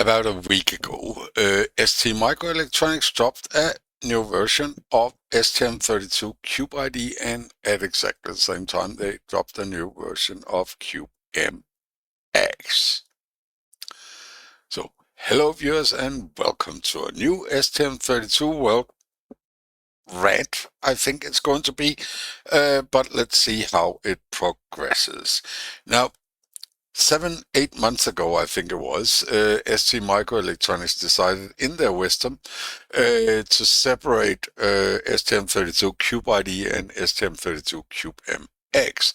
About a week ago, STMicroelectronics dropped a new version of STM32 CubeIDE, and at exactly the same time they dropped a new version of CubeMX. So, hello viewers and welcome to a new STM32 Rant, I think it's going to be, but let's see how it progresses. Now, 7-8 months ago, I think it was, STMicroelectronics decided in their wisdom to separate STM32 CubeIDE and STM32CubeMX.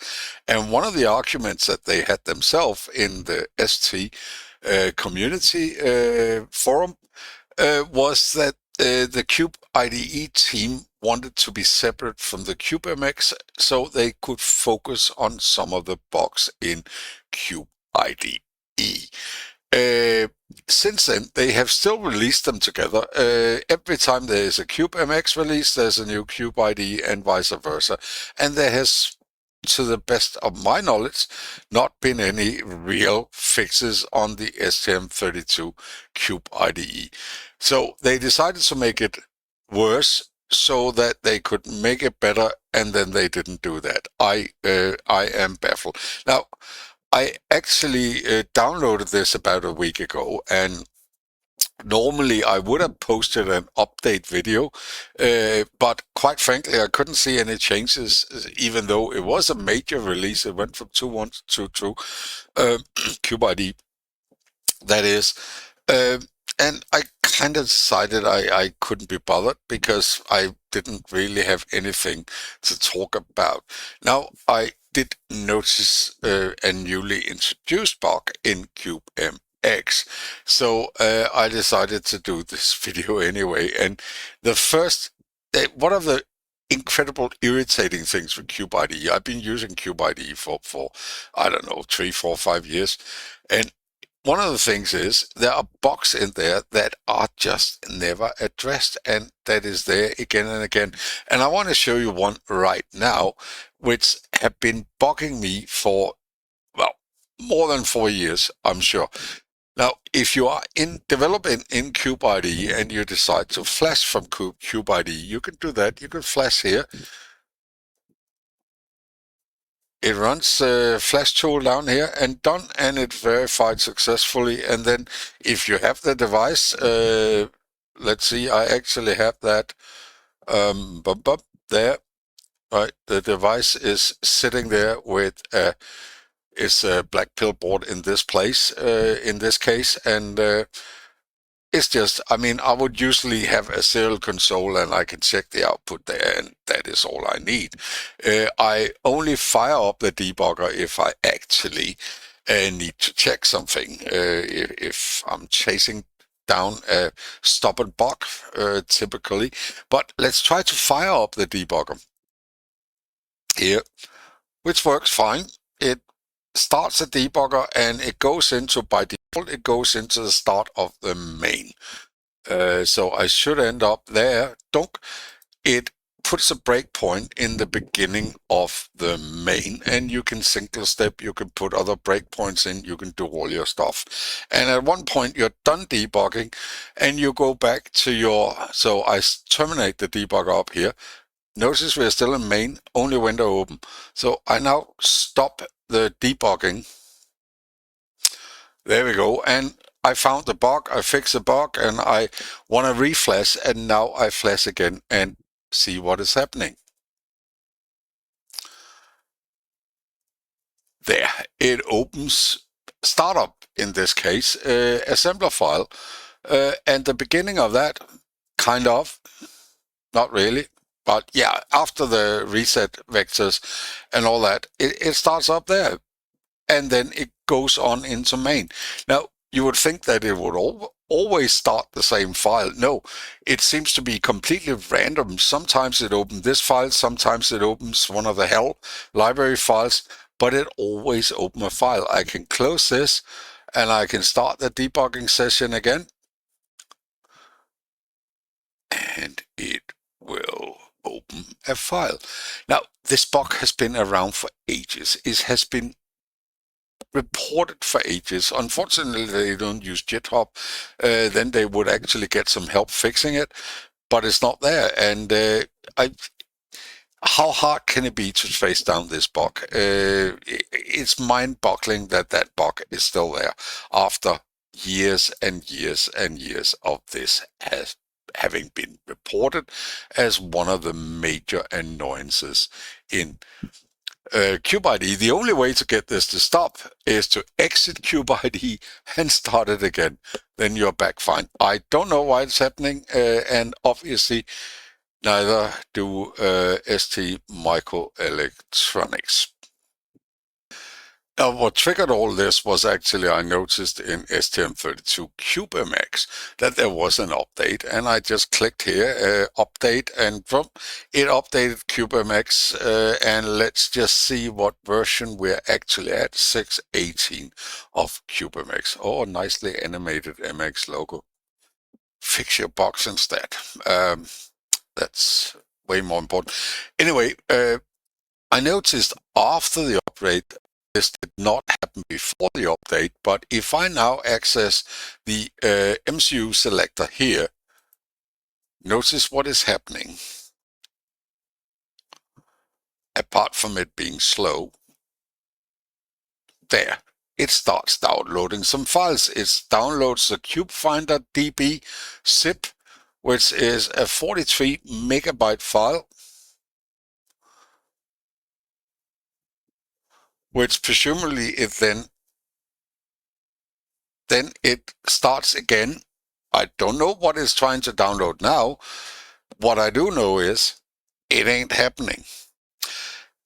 And one of the arguments that they had themselves in the ST community forum was that the CubeIDE team wanted to be separate from the CubeMX so they could focus on some of the bugs in CubeIDE. Since then, they have still released them together. Every time there is a CubeMX release, there's a new CubeIDE and vice versa. And there has, to the best of my knowledge, not been any real fixes on the STM32 CubeIDE. So they decided to make it worse so that they could make it better, and then they didn't do that. I am baffled. Now, I actually downloaded this about a week ago, and normally I would have posted an update video, but quite frankly, I couldn't see any changes, even though it was a major release. It went from 2.1 to 2.2, CubeIDE, that is. And I kind of decided I couldn't be bothered because I didn't really have anything to talk about. Now, I did notice a newly introduced bug in CubeMX. So I decided to do this video anyway. And the first, one of the incredible irritating things with CubeIDE, I've been using CubeIDE for I don't know, 3, 4, 5 years. And one of the things is there are bugs in there that are just never addressed, and that is there again and again. And I want to show you one right now, which have been bugging me for, well, more than 4 years, I'm sure. Now, if you are developing in CubeIDE and you decide to flash from CubeIDE, you can do that. You can flash here. It runs flash tool down here and done, and it verified successfully. And then if you have the device, let's see, I actually have that there, right? The device is sitting there with it's a black pill board in this place, in this case, and it's just, I mean, I would usually have a serial console and I can check the output there, and that is all I need. I only fire up the debugger if I actually need to check something. If I'm chasing down a stubborn bug, typically. But let's try to fire up the debugger here, which works fine. It starts a debugger and it goes into, by default, it goes into the start of the main. So I should end up there. It puts a breakpoint in the beginning of the main, and you can single step, you can put other breakpoints in, you can do all your stuff. And at one point you're done debugging and you go back to so I terminate the debugger up here. Notice we're still in main, only window open. So I now stop the debugging. There we go. And I found the bug, I fixed the bug, and I want to reflash, and now I flash again and see what is happening. There, it opens startup, in this case, assembler file. And the beginning of that, kind of, not really. But yeah, after the reset vectors and all that, it starts up there. And then it goes on into main. Now, you would think that it would always start the same file. No, it seems to be completely random. Sometimes it opens this file, sometimes it opens one of the hell library files, but it always opens a file. I can close this and I can start the debugging session again. And it will open a file. Now, this bug has been around for ages. It has been reported for ages. Unfortunately, they don't use GitHub. Then they would actually get some help fixing it, but it's not there. And how hard can it be to trace down this bug? It's mind-boggling that that bug is still there after years and years and years of this having been reported as one of the major annoyances in CubeIDE. The only way to get this to stop is to exit CubeIDE and start it again. Then you're back fine. I don't know why it's happening, and obviously neither do STMicroelectronics. Now, what triggered all this was actually I noticed in STM32CubeMX that there was an update, and I just clicked here, update, and from it updated CubeMX, and let's just see what version we're actually at, 6.18 of CubeMX. Oh, nicely animated MX logo. Fix your box instead. That's way more important. Anyway, I noticed after the update, this did not happen before the update, but if I now access the MCU selector here, notice what is happening. Apart from it being slow, there, it starts downloading some files. It downloads the crdb.zip, which is a 43 megabyte file, which presumably it then it starts again. I don't know what it's trying to download now. What I do know is it ain't happening.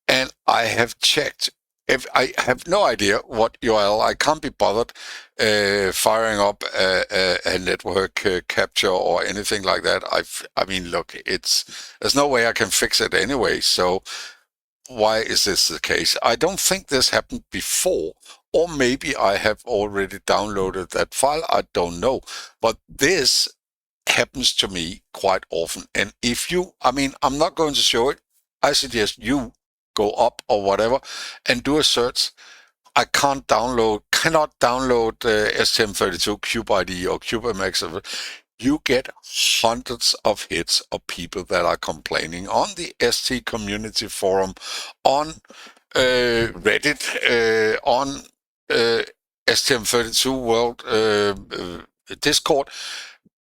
And I have checked. If I have no idea what URL, I can't be bothered firing up a network capture or anything like that. I mean, look, there's no way I can fix it anyway. So why is this the case? I don't think this happened before, or maybe I have already downloaded that file. I don't know. But this happens to me quite often. And if you, I mean, I'm not going to show it. I suggest you go up or whatever and do a search. I cannot download STM32CubeIDE or CubeMX. You get hundreds of hits of people that are complaining on the ST community forum, on Reddit, on STM32 World Discord,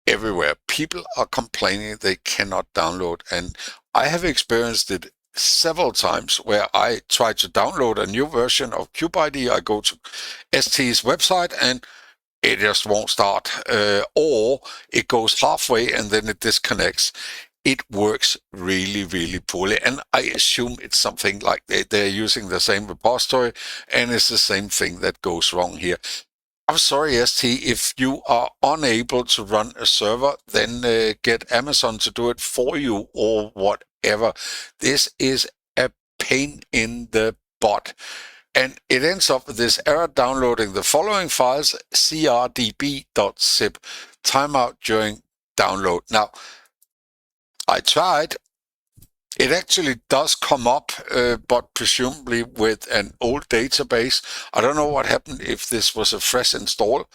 everywhere. People are complaining they cannot download, and I have experienced it several times where I try to download a new version of CubeIDE. I go to ST's website and it just won't start, or it goes halfway and then it disconnects. It works really, really poorly, and I assume it's something like they're using the same repository, and it's the same thing that goes wrong here. I'm sorry, ST, if you are unable to run a server, then get Amazon to do it for you or whatever. This is a pain in the butt. And it ends up with this error downloading the following files, crdb.zip, timeout during download. Now, I tried. It actually does come up, but presumably with an old database. I don't know what happened if this was a fresh install.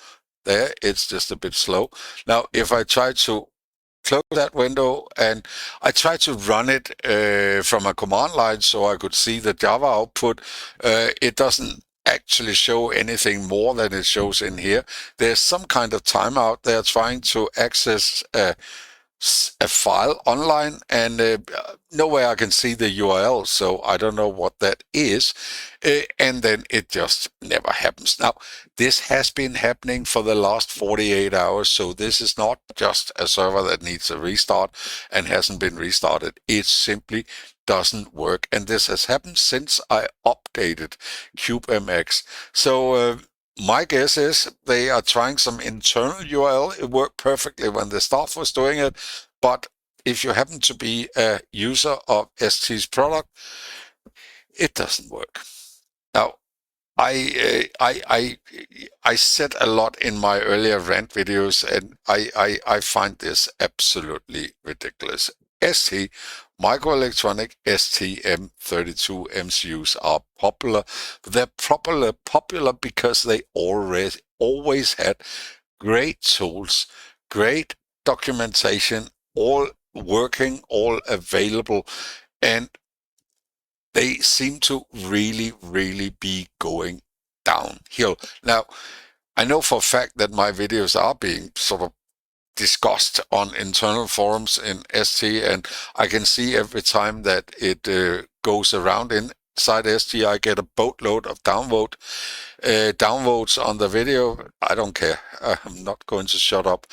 There, it's just a bit slow. Now, if I try to close that window and I try to run it from a command line so I could see the Java output, it doesn't actually show anything more than it shows in here. There's some kind of timeout. They're trying to access a file online, and nowhere I can see the URL, so I don't know what that is, and then it just never happens. Now, this has been happening for the last 48 hours, so this is not just a server that needs a restart and hasn't been restarted. It simply doesn't work, and this has happened since I updated CubeMX. So my guess is they are trying some internal URL. It worked perfectly when the staff was doing it, but if you happen to be a user of ST's product, it doesn't work. Now, I said a lot in my earlier rant videos, and I find this absolutely ridiculous. STMicroelectronics STM32 MCUs are popular. They're popular because they always had great tools, great documentation, all working, all available, and they seem to really be going downhill. Now, I know for a fact that my videos are being sort of discussed on internal forums in ST, and I can see every time that it goes around inside ST, I get a boatload of downvotes on the video. I don't care. I'm not going to shut up.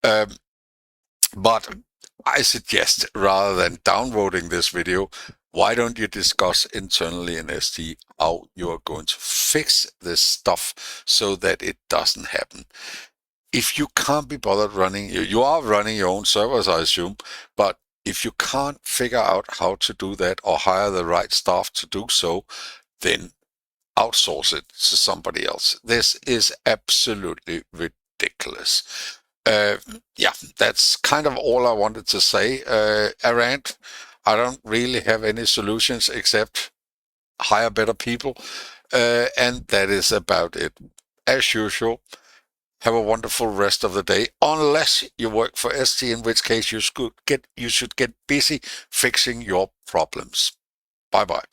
But I suggest, rather than downvoting this video, why don't you discuss internally in ST how you're going to fix this stuff so that it doesn't happen. If you can't be bothered running, you are running your own servers, I assume, but if you can't figure out how to do that or hire the right staff to do so, then outsource it to somebody else. This is absolutely ridiculous. Yeah, that's kind of all I wanted to say. A rant. I don't really have any solutions except hire better people, and that is about it. As usual, have a wonderful rest of the day, unless you work for ST, in which case you should get busy fixing your problems. Bye bye.